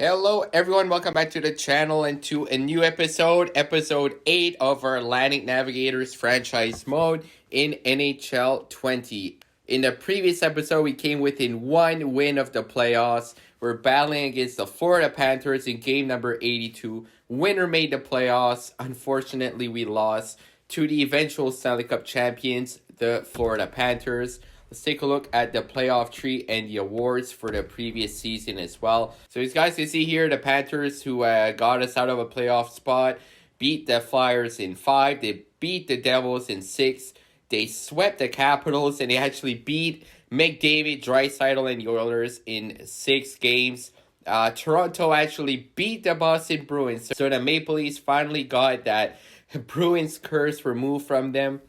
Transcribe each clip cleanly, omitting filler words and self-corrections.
Hello everyone, welcome back to the channel and to a new episode 8 of our Atlantic Navigators franchise mode in NHL 20. In the previous episode, we came within one win of the playoffs. We're battling against the Florida Panthers in game number 82. Winner made the playoffs. Unfortunately, we lost to the eventual Stanley Cup champions, the Florida Panthers. Let's take a look at the playoff tree and the awards for the previous season as well. So as guys can see here, the Panthers, who got us out of a playoff spot, beat the Flyers in 5. They beat the Devils in 6. They swept the Capitals, and they actually beat McDavid, Draisaitl, and the Oilers in 6 games. Toronto actually beat the Boston Bruins. So the Maple Leafs finally got that Bruins curse removed from them.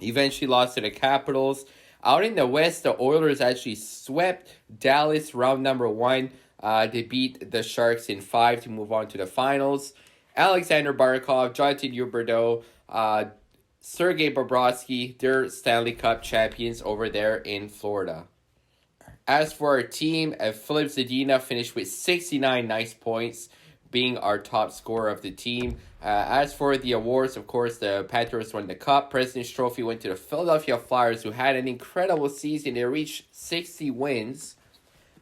Eventually lost to the Capitals. Out in the West, the Oilers actually swept Dallas round number 1. They beat the Sharks in 5 to move on to the finals. Alexander Barkov, Jonathan Huberdeau, Sergei Bobrovsky, they're Stanley Cup champions over there in Florida. As for our team, Philip Zadina finished with 69 nice points, being our top scorer of the team. As for the awards, of course, the Panthers won the Cup. President's Trophy went to the Philadelphia Flyers, who had an incredible season. They reached 60 wins.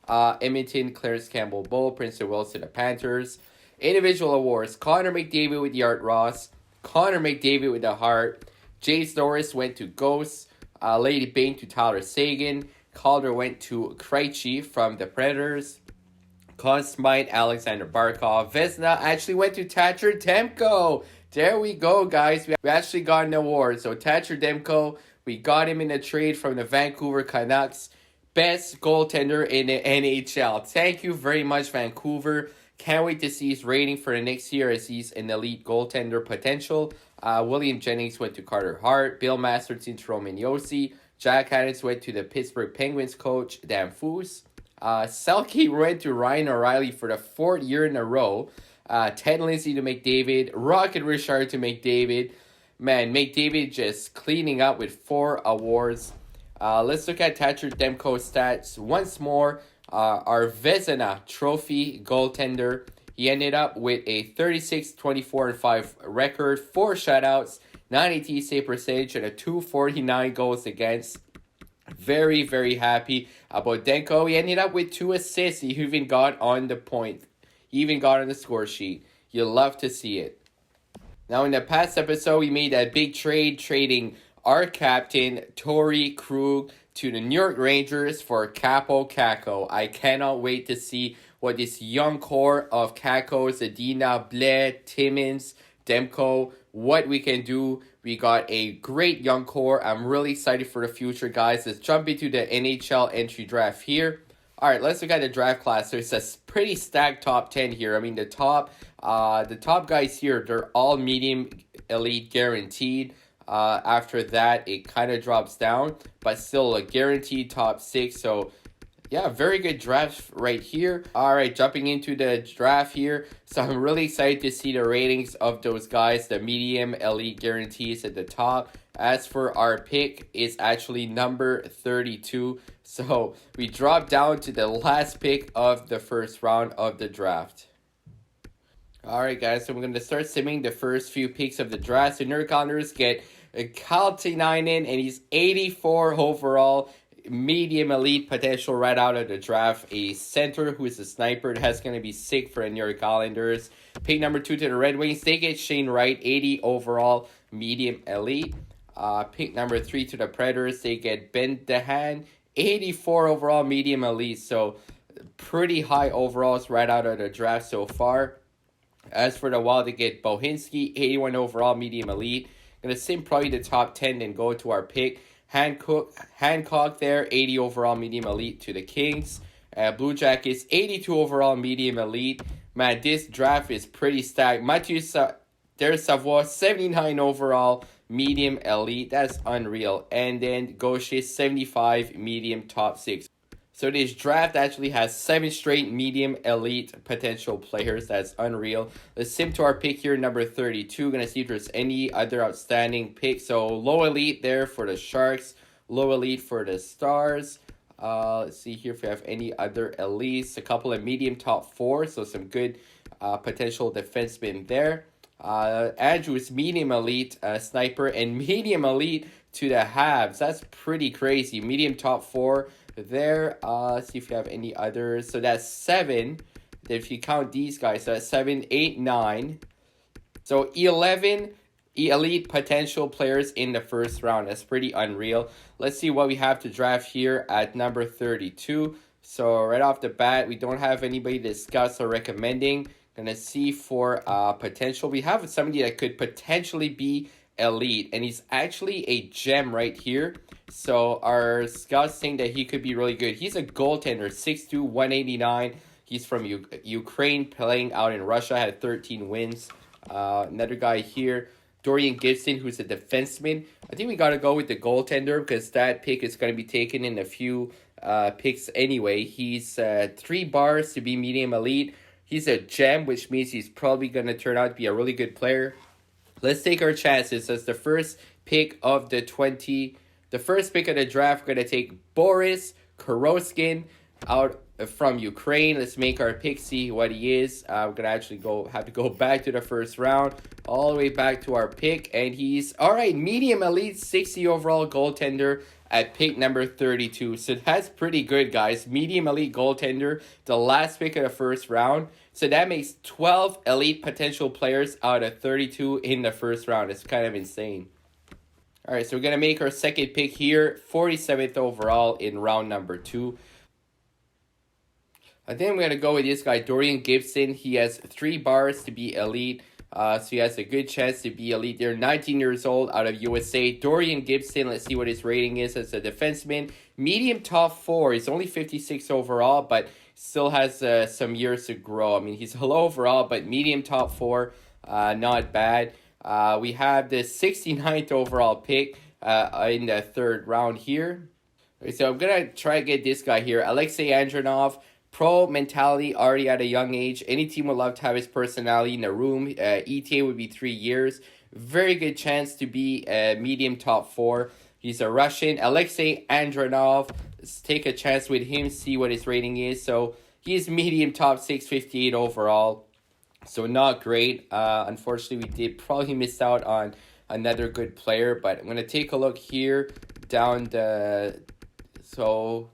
Edmonton, Clarence Campbell Bowl, Prince of Wales to the Panthers. Individual awards, Connor McDavid with the Art Ross. Connor McDavid with the Hart. Jace Norris went to Ghost. Lady Bain to Tyler Seguin. Calder went to Krejci from the Predators. Conn Smythe, Alexander Barkov. Vezina actually went to Thatcher Demko. There we go, guys. We actually got an award. So Thatcher Demko, we got him in a trade from the Vancouver Canucks. Best goaltender in the NHL. Thank you very much, Vancouver. Can't wait to see his rating for the next year as he's an elite goaltender potential. William Jennings went to Carter Hart. Bill Masterton to Roman Josi. Jack Adams went to the Pittsburgh Penguins coach, Dan Foose. Selke went to Ryan O'Reilly for the 4th year in a row. Ted Lindsay to McDavid. Rocket Richard to McDavid. Man, McDavid just cleaning up with 4 awards. Let's look at Thatcher Demko's stats once more. Our Vezina Trophy goaltender. He ended up with a 36, 24, and 5 record, 4 shutouts, 90 save percentage, and a 249 goals against. Very, very happy about Demko. He ended up with 2 assists. He even got on the point. He even got on the score sheet. You'll love to see it. Now, in the past episode, we made that big trade, trading our captain, Torrey Krug, to the New York Rangers for Capo Kakko. I cannot wait to see what this young core of Kakko, Zadina, Blais, Timmins, Demko, what we can do. We got a great young core. I'm really excited for the future, guys. Let's jump into the NHL entry draft here. All right, let's look at the draft class. So it's a pretty stacked top 10 here. I mean, the top guys here, they're all medium elite guaranteed. After that, it kind of drops down, but still a guaranteed top 6. So yeah, very good draft right here. All right, jumping into the draft here. So I'm really excited to see the ratings of those guys, the medium elite guarantees at the top. As for our pick, it's actually number 32. So we drop down to the last pick of the first round of the draft. All right, guys, so we're going to start simming the first few picks of the draft. So New York Islanders get Kyle Tinainen, and he's 84 overall. Medium elite potential right out of the draft. A center who is a sniper that's going to be sick for the New York Islanders. Pick number 2 to the Red Wings. They get Shane Wright, 80 overall, medium elite. Pick number 3 to the Predators. They get Ben DeHaan, 84 overall, medium elite. So pretty high overalls right out of the draft so far. As for the Wild, they get Bohinski, 81 overall, medium elite. Going to sim probably the top 10, then go to our pick. Hancock there, 80 overall, medium elite to the Kings. Blue Jackets, 82 overall, medium elite. Man, this draft is pretty stacked. Mathieu Savoie, 79 overall, medium elite. That's unreal. And then Gaucher, 75, medium top 6. So this draft actually has 7 straight medium elite potential players. That's unreal. Let's sim to our pick here, number 32. Gonna see if there's any other outstanding picks. So low elite there for the Sharks. Low elite for the Stars. Let's see here if we have any other elites. A couple of medium top 4, so some good potential defensemen there. Andrew's medium elite sniper and medium elite to the Habs. That's pretty crazy. Medium top 4 there. Let's see if we have any others. So that's 7. If you count these guys, so that's 7, 8, 9. So 11 elite potential players in the first round. That's pretty unreal. Let's see what we have to draft here at number 32. So right off the bat, we don't have anybody to discuss or recommending. Gonna see for potential. We have somebody that could potentially be elite, and he's actually a gem right here. So our scouts think that he could be really good. He's a goaltender, 6'2", 189. He's from Ukraine, playing out in Russia, had 13 wins. Another guy here, Dorian Gibson, who's a defenseman. I think we got to go with the goaltender because that pick is going to be taken in a few picks anyway. He's 3 bars to be medium elite. He's a gem, which means he's probably going to turn out to be a really good player. Let's take our chances. As the first pick of the first pick of the draft, we're going to take Boris Koroskin out from Ukraine. Let's make our pick, see what he is. We're going to actually have to go back to the first round, all the way back to our pick. And he's, all right, medium elite, 60 overall goaltender at pick number 32. So that's pretty good, guys. Medium elite goaltender, the last pick of the first round. So that makes 12 elite potential players out of 32 in the first round. It's kind of insane. All right, so we're going to make our second pick here, 47th overall in round number 2. I think I'm going to go with this guy, Dorian Gibson. He has 3 bars to be elite. So he has a good chance to be elite there. 19 years old, out of USA. Dorian Gibson, let's see what his rating is as a defenseman. Medium top 4. He's only 56 overall, but still has some years to grow. I mean, he's low overall, but medium top 4, not bad. We have the 69th overall pick in the third round here. So I'm going to try to get this guy here, Alexei Andronov. Pro mentality already at a young age. Any team would love to have his personality in the room. ETA would be 3 years. Very good chance to be a medium top 4. He's a Russian. Alexei Andronov. Let's take a chance with him, see what his rating is. So he's medium top 6, 58 overall. So not great. Unfortunately, we did probably miss out on another good player. But I'm going to take a look here down the... So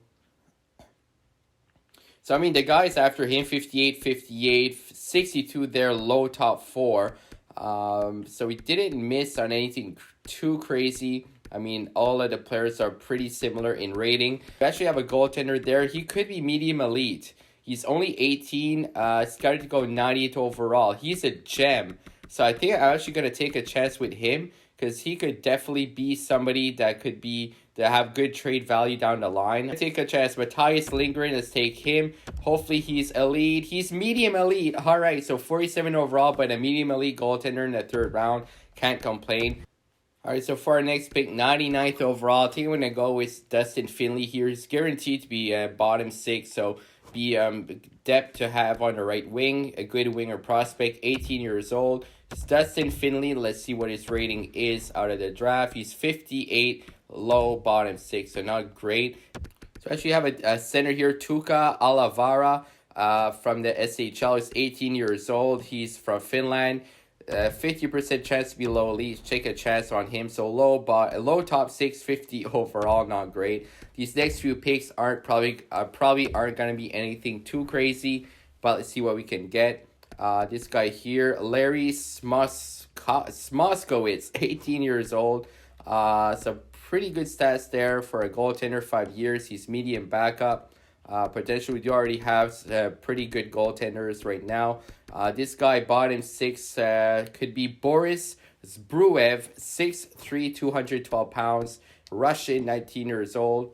I mean, the guys after him, 58, 58, 62 there, low top 4. So we didn't miss on anything too crazy. I mean, all of the players are pretty similar in rating. We actually have a goaltender there. He could be medium elite. He's only 18. Started to go 98 overall. He's a gem. So I think I'm actually going to take a chance with him because he could definitely be somebody that could be to have good trade value down the line. Take a chance. Matthias Lindgren, let's take him. Hopefully he's elite. He's medium elite. All right, so 47 overall, but a medium elite goaltender in the third round. Can't complain. All right, so for our next pick, 99th overall, I think I'm going to go with Dustin Finley here. He's guaranteed to be bottom 6, so be depth to have on the right wing. A good winger prospect, 18 years old. It's Dustin Finley. Let's see what his rating is out of the draft. He's 58, low, bottom 6, so not great. So actually have a center here, Tuukka Alavara from the SHL. He's 18 years old. He's from Finland. 50% chance to be low elite. Take a chance on him. So low top 6, 50 overall, not great. These next few picks probably aren't going to be anything too crazy, but let's see what we can get. This guy here, Larry Smoskowitz, 18 years old. Some pretty good stats there for a goaltender, 5 years. He's medium backup. Potentially, we do already have pretty good goaltenders right now. This guy, bottom 6, could be Boris Zbruev, 6'3", 212 pounds. Russian, 19 years old.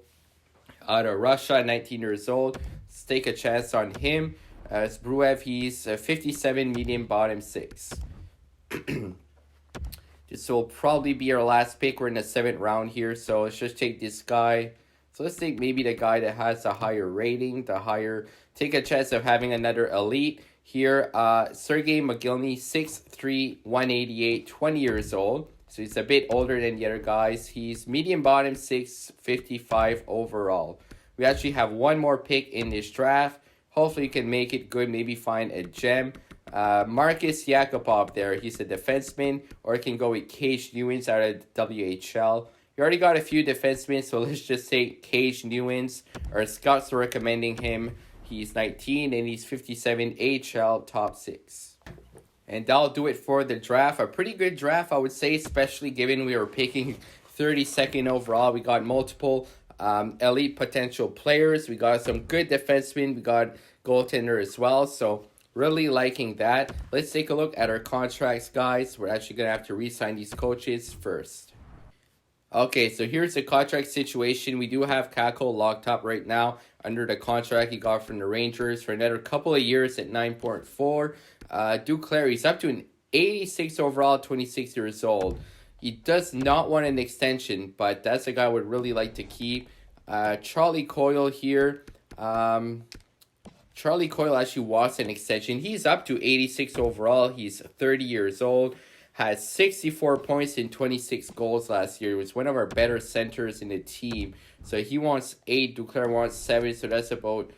Out of Russia, 19 years old. Let's take a chance on him. Zbruev, he's 57, medium, bottom 6. This will probably be our last pick. We're in the 7th round here, so let's just take this guy. So let's take maybe the guy that has a higher rating, take a chance of having another elite here. Sergei Mogilny, 6'3", 188, 20 years old. So he's a bit older than the other guys. He's medium bottom 6, 55 overall. We actually have one more pick in this draft. Hopefully, you can make it good. Maybe find a gem. Marcus Yakupov there. He's a defenseman, or you can go with Cage Newins out of WHL. You already got a few defensemen, so let's just say Cage Newins. Our scouts are recommending him. He's 19 and he's 57 HL top 6. And that'll do it for the draft. A pretty good draft, I would say, especially given we were picking 32nd overall. We got multiple elite potential players. We got some good defensemen. We got goaltender as well. So really liking that. Let's take a look at our contracts, guys. We're actually going to have to re-sign these coaches first. Okay, so here's the contract situation. We do have Kako locked up right now under the contract he got from the Rangers for another couple of years at 9.4. Duclair, he's up to an 86 overall, 26 years old. He does not want an extension, but that's a guy I would really like to keep. Charlie Coyle here. Charlie Coyle actually wants an extension. He's up to 86 overall. He's 30 years old. Has 64 points and 26 goals last year. He was one of our better centers in the team. So he wants 8. Duclair wants 7. So that's about,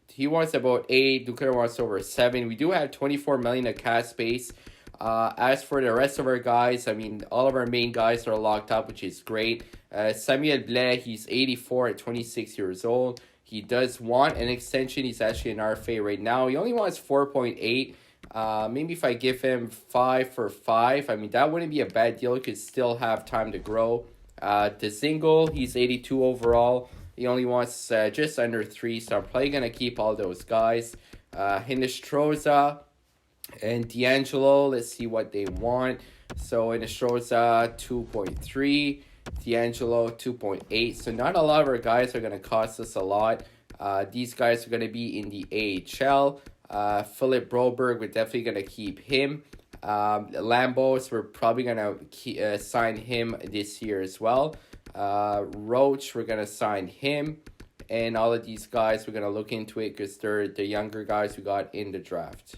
he wants about 8. Duclair wants over 7. We do have 24 million of cap space. As for the rest of our guys, all of our main guys are locked up, which is great. Samuel Blais, he's 84 at 26 years old. He does want an extension. He's actually an RFA right now. He only wants 4.8. Maybe if I give him 5 for 5, that wouldn't be a bad deal. He could still have time to grow. Dezingle, he's 82 overall. He only wants just under 3, so I'm probably going to keep all those guys. Hinestroza and D'Angelo, let's see what they want. So Hinestroza, 2.3. D'Angelo, 2.8. So not a lot of our guys are going to cost us a lot. These guys are going to be in the AHL. Philip Broberg, we're definitely going to keep him. Lambos, we're probably going to sign him this year as well. Roach, we're going to sign him. And all of these guys, we're going to look into it because they're the younger guys we got in the draft.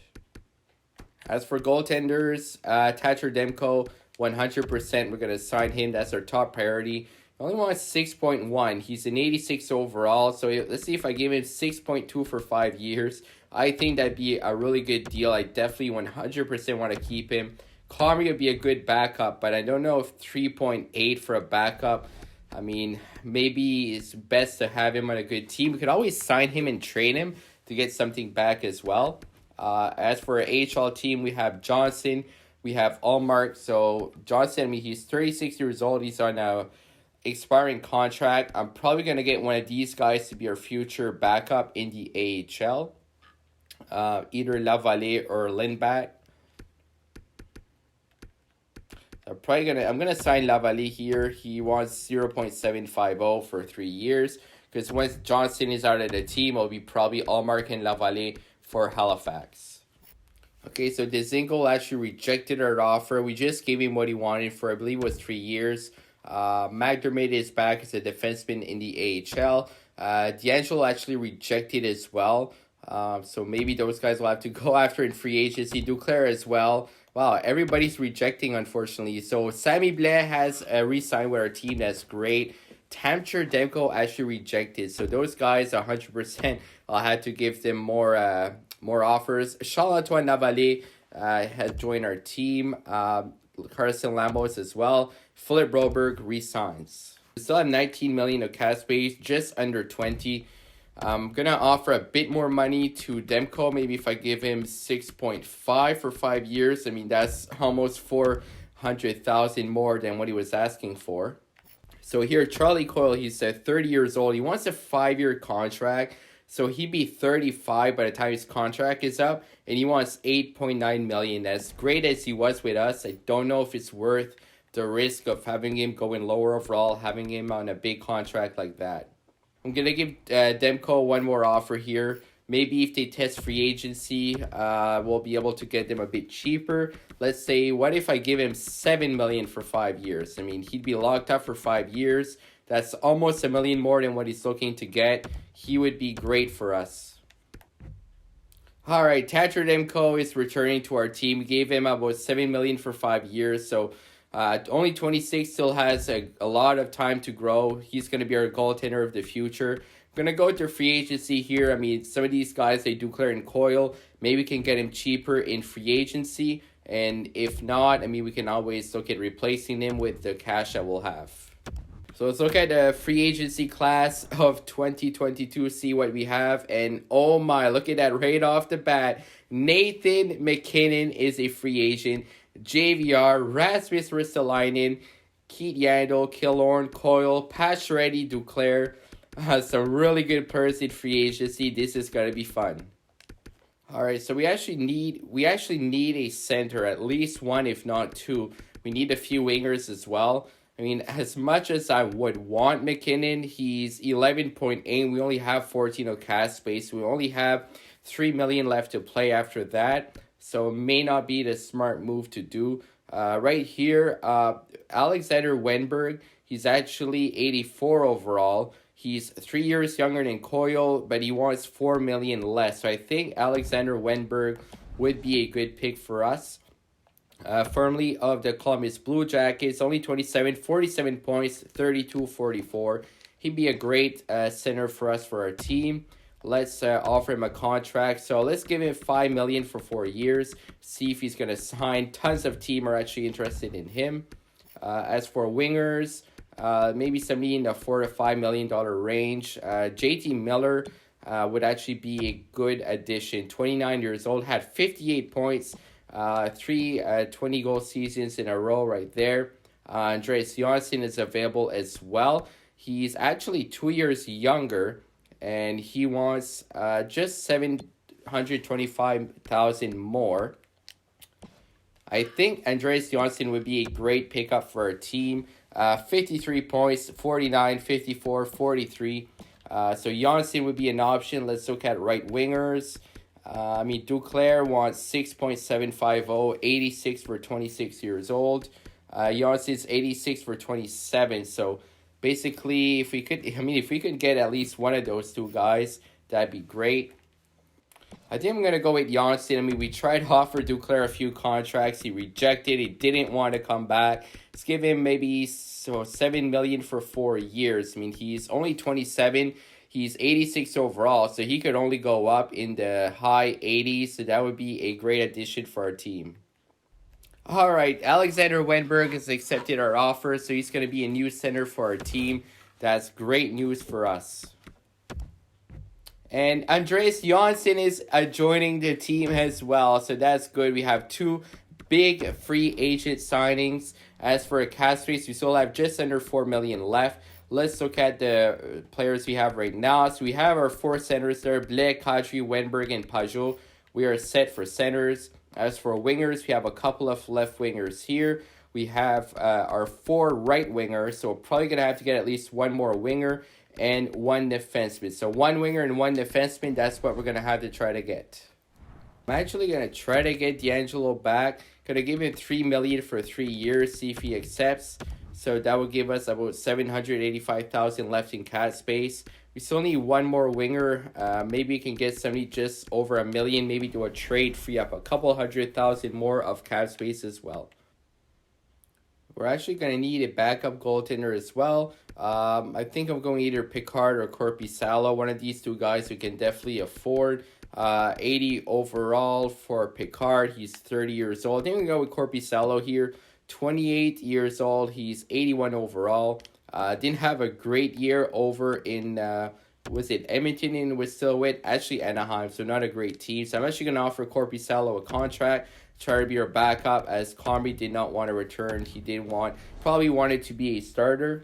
As for goaltenders, Thatcher Demko, 100%, we're going to sign him. That's our top priority. Only wants 6.1. He's an 86 overall. So let's see if I give him 6.2 for 5 years. I think that'd be a really good deal. I definitely 100% want to keep him. Comrie would be a good backup, but I don't know if 3.8 for a backup. Maybe it's best to have him on a good team. We could always sign him and trade him to get something back as well. As for our AHL team, we have Johnson. We have Allmark. So Johnson, he's 36 years old. He's on a expiring contract. I'm probably going to get one of these guys to be our future backup in the AHL. Either Lavallee or Lindback. I'm gonna sign Lavallee here. He wants 0.750 for 3 years. Because once Johnson is out of the team, it'll be probably Allmark and Lavallee for Halifax. Okay, so Dezingle actually rejected our offer. We just gave him what he wanted for, I believe it was 3 years. McDermott is back as a defenseman in the AHL. D'Angelo actually rejected as well. So maybe those guys will have to go after in free agency. Duclair as well. Wow, everybody's rejecting, unfortunately. So Sammy Blais has re-signed with our team. That's great. Tamcher Demko actually rejected. So those guys, 100%, I'll have to give them more offers. Charles-Antoine Lavallee has joined our team. Carson Lambos as well. Philip Broberg re-signs. We still have 19 million of cap space, just under 20. I'm going to offer a bit more money to Demko. Maybe if I give him 6.5 for 5 years. That's almost 400,000 more than what he was asking for. So here, Charlie Coyle, he's 30 years old. He wants a 5-year contract. So he'd be 35 by the time his contract is up. And he wants 8.9 million. As great as he was with us, I don't know if it's worth the risk of having him going lower overall, having him on a big contract like that. I'm going to give Demko one more offer here. Maybe if they test free agency, we'll be able to get them a bit cheaper. Let's say, what if I give him 7 million for 5 years? He'd be locked up for 5 years. That's almost $1 million more than what he's looking to get. He would be great for us. All right, Thatcher Demko is returning to our team. We gave him about 7 million for 5 years. So Only 26, still has a lot of time to grow. He's going to be our goaltender of the future. I'm going to go to free agency here. I mean, some of these guys, they Duclair and Coyle. Maybe we can get him cheaper in free agency. And if not, I mean, we can always look at replacing him with the cash that we'll have. So let's look at the free agency class of 2022, see what we have. And oh my, look at that right off the bat. Nathan MacKinnon is a free agent. JVR, Rasmus Ristolainen, Keith Yandel, Killorn, Coyle, Pacioretty, Duclair. Some really good players in free agency. This is going to be fun. All right, so we actually need a center, at least one, if not two. We need a few wingers as well. I mean, as much as I would want MacKinnon, he's 11.8. We only have 14 of cap space. We only have $3 million left to play after that, so it may not be the smart move to do. Right here, Alexander Wenberg, he's actually 84 overall. He's 3 years younger than Coyle, but he wants $4 million less. So I think Alexander Wenberg would be a good pick for us. Firmly of the Columbus Blue Jackets, only 27, 47 points, 32-44. He'd be a great center for us for our team. Let's offer him a contract. So let's give him $5 million for 4 years. See if he's going to sign. Tons of team are actually interested in him. As for wingers, maybe somebody in the $4 to $5 million range. JT Miller would actually be a good addition. 29 years old, had 58 points, 3 20-goal seasons in a row right there. Andreas Johnsson is available as well. He's actually 2 years younger, and he wants just $725,000 more. I think Andreas Johnsson would be a great pickup for our team. 53 points, 49, 54, 43. So Johnsson would be an option. Let's look at right wingers. I mean, Duclair wants 6.750, 86 for 26 years old. Johnsson's 86 for 27. So basically, if we could get at least one of those two guys, that'd be great. I think I'm going to go with Johnsson. I mean, we tried to offer Duclair a few contracts. He rejected. He didn't want to come back. Let's give him maybe $7 million for 4 years. I mean, he's only 27. He's 86 overall, so he could only go up in the high 80s. So that would be a great addition for our team. All right, Alexander Wenberg has accepted our offer, so he's going to be a new center for our team. That's great news for us. And Andreas Johnsson is joining the team as well, so that's good. We have 2 big free agent signings. As for a cap space, we still have just under $4 million left. Let's look at the players we have right now. So we have our 4 centers there, Blais, Kadri, Wenberg, and Pajot. We are set for centers. As for wingers, we have a couple of left wingers here. We have our 4 right wingers, so we're probably going to have to get at least one more winger and 1 defenseman. So 1 winger and 1 defenseman, that's what we're going to have to try to get. I'm actually going to try to get D'Angelo back. Going to give him $3 million for 3 years, see if he accepts. So that will give us about $785,000 left in cap space. We still need 1 more winger. Maybe we can get somebody just over $1 million. Maybe do a trade, free up a couple $100,000 more of cap space as well. We're actually going to need a backup goaltender as well. I think I'm going either Picard or Korpisalo. One of these 2 guys we can definitely afford. 80 overall for Picard. He's 30 years old. I think I'm going to go with Korpisalo here. 28 years old. He's 81 overall. Didn't have a great year over in, was it Edmonton and was still with? Actually Anaheim, so not a great team. So I'm actually going to offer Korpisalo a contract. Try to be our backup, as Comrie did not want to return. He probably wanted to be a starter.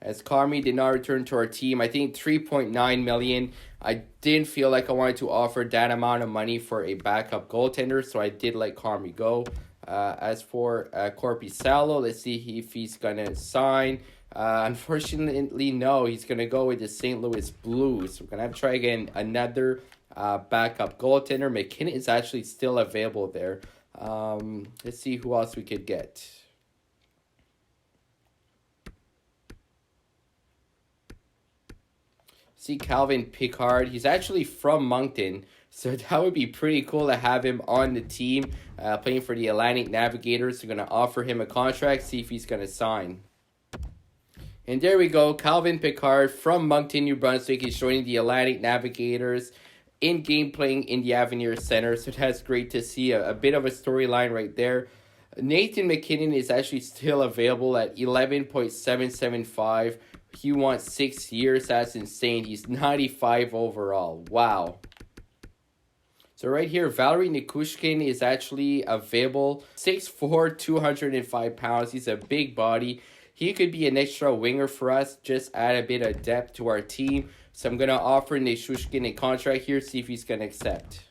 As Comrie did not return to our team, I think $3.9 million. I didn't feel like I wanted to offer that amount of money for a backup goaltender, so I did let Comrie go. As for Korpisalo, let's see if he's going to sign. Unfortunately, no. He's going to go with the St. Louis Blues. We're going to have to try again another backup goaltender. MacKinnon is actually still available there. Let's see who else we could get. See Calvin Picard. He's actually from Moncton, So that would be pretty cool to have him on the team, playing for the Atlantic Navigators. They're going to offer him a contract, see if he's going to sign. And there we go, Calvin Pickard from Moncton, New Brunswick is joining the Atlantic Navigators in game playing in the Avenir Center. So that's great to see, a bit of a storyline right there. Nathan McKinnon is actually still available at 11.775. He wants 6 years. That's insane. He's 95 overall. Wow. So right here, Valery Nikushkin is actually available. 6'4", 205 pounds. He's a big body. He could be an extra winger for us. Just add a bit of depth to our team. So I'm going to offer Nikushkin a contract here. See if he's going to accept.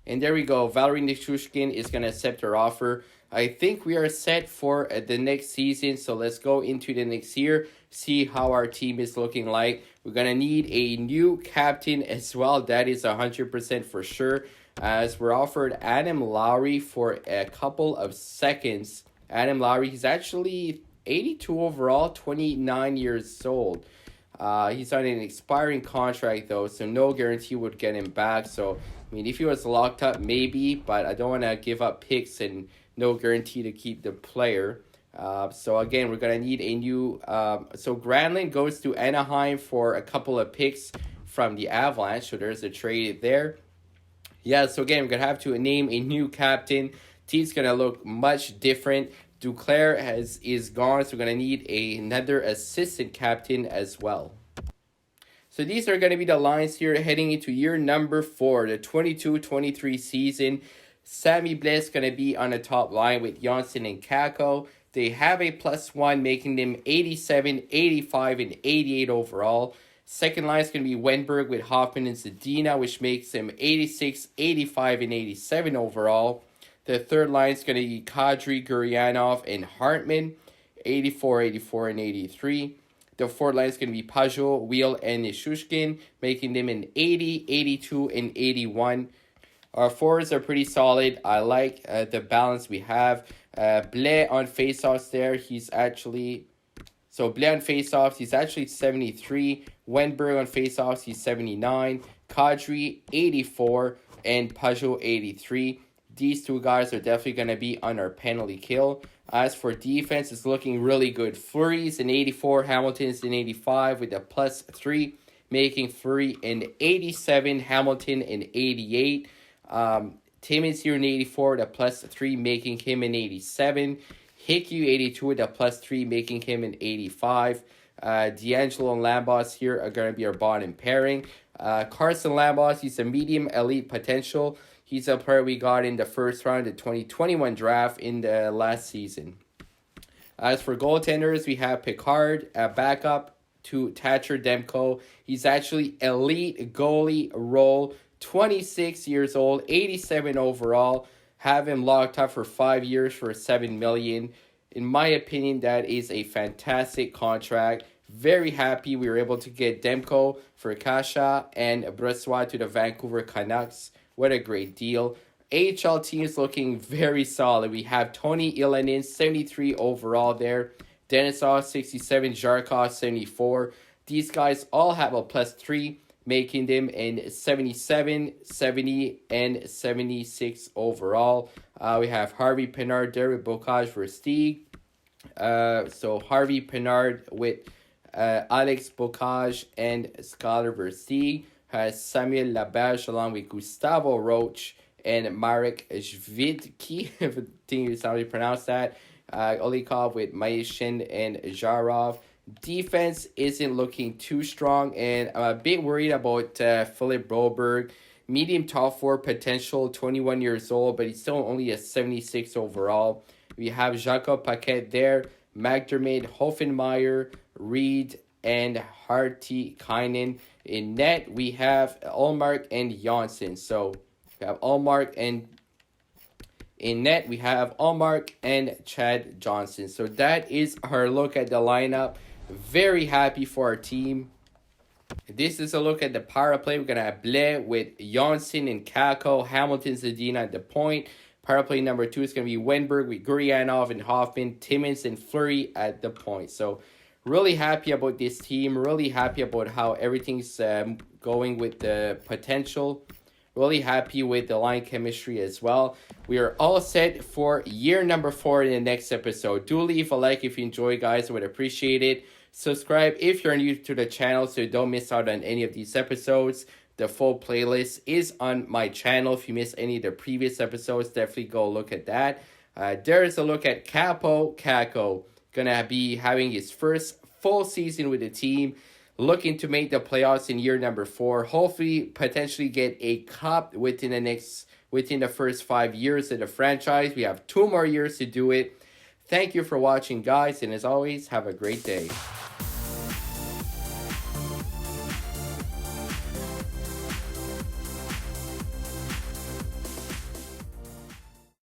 And there we go. Valery Nikushkin is going to accept our offer. I think we are set for the next season. So let's go into the next year. See how our team is looking like. We're going to need a new captain as well. That is 100% for sure. As we're offered Adam Lowry for a couple of seconds. Adam Lowry, he's actually 82 overall, 29 years old. He's on an expiring contract though, so no guarantee would get him back. So, I mean, if he was locked up, maybe, but I don't want to give up picks and no guarantee to keep the player. So again, we're going to need a new... so Granlund goes to Anaheim for a couple of picks from the Avalanche. So there's a trade there. Yeah, so again, we're going to have to name a new captain. Team's going to look much different. Duclair is gone, so we're going to need another assistant captain as well. So these are going to be the lines here heading into year number 4, the 22-23 season. Sammy Blais going to be on the top line with Janssen and Kako. They have a +1, making them 87, 85, and 88 overall. Second line is going to be Wenberg with Hoffman and Zadina, which makes them 86, 85, and 87 overall. The third line is going to be Kadri, Guryanov, and Hartman, 84, 84, and 83. The fourth line is going to be Pajot, Wheel, and Nishushkin, making them an 80, 82, and 81. Our forwards are pretty solid. I like the balance we have. Blais on faceoffs there. He's actually... So Blais on faceoffs, he's actually 73. Wenberg on faceoffs, he's 79. Kadri, 84. And Pajot, 83. These two guys are definitely going to be on our penalty kill. As for defense, it's looking really good. Fleury's an 84. Hamilton's an 85 with a +3. Making Fleury an 87. Hamilton an 88. Timmins here in 84 with a +3, making him an 87. Hickey 82 with a +3, making him an 85. D'Angelo and Lambos here are going to be our bottom pairing. Carson Lambos, he's a medium elite potential. He's a player we got in the first round of the 2021 draft in the last season. As for goaltenders, we have Pickard, a backup to Thatcher Demko. He's actually elite goalie role. 26 years old, 87 overall. Have him locked up for 5 years for $7 million. In my opinion, that is a fantastic contract. Very happy we were able to get Demko for Kasha and Brossoit to the Vancouver Canucks. What a great deal. AHL team is looking very solid. We have Tony Ilanin, 73 overall there. Denisov, 67. Zharkov, 74. These guys all have a +3. Making them in 77, 70, and 76 overall. We have Harvey Pinard there with Bocage Versteeg. So Harvey Pinard with Alex Bocage and Skylar Versteeg. Has Samuel Laberge along with Gustavo Roach and Marek Zvidki. I think is how you pronounce that. Olikov with Maishin and Zharov. Defense isn't looking too strong, and I'm a bit worried about Philip Broberg. Medium top 4 potential, 21 years old, but he's still only a 76 overall. We have Jakob Paquette there, McDermott, Hoffenmeyer, Reed, and Hartikainen. In net, we have Ullmark and Janssen. So we have Ullmark, and in net, we have Ullmark and Chad Johnson. So that is our look at the lineup. Very happy for our team. This is a look at the power play. We're going to have Blais with Janssen and Kako, Hamilton, Zadina at the point. Power play number 2 is going to be Wenberg with Guryanov and Hoffman, Timmins and Fleury at the point. So really happy about this team. Really happy about how everything's going with the potential. Really happy with the line chemistry as well. We are all set for year number 4 in the next episode. Do leave a like if you enjoy, guys. I would appreciate it. Subscribe if you're new to the channel so you don't miss out on any of these episodes. The full playlist is on my channel. If you missed any of the previous episodes, definitely go look at that. There's a look at Capo Caco. Gonna be having his first full season with the team. Looking to make the playoffs in year number 4. Hopefully, potentially get a cup within the first 5 years of the franchise. We have 2 more years to do it. Thank you for watching, guys, and as always, have a great day.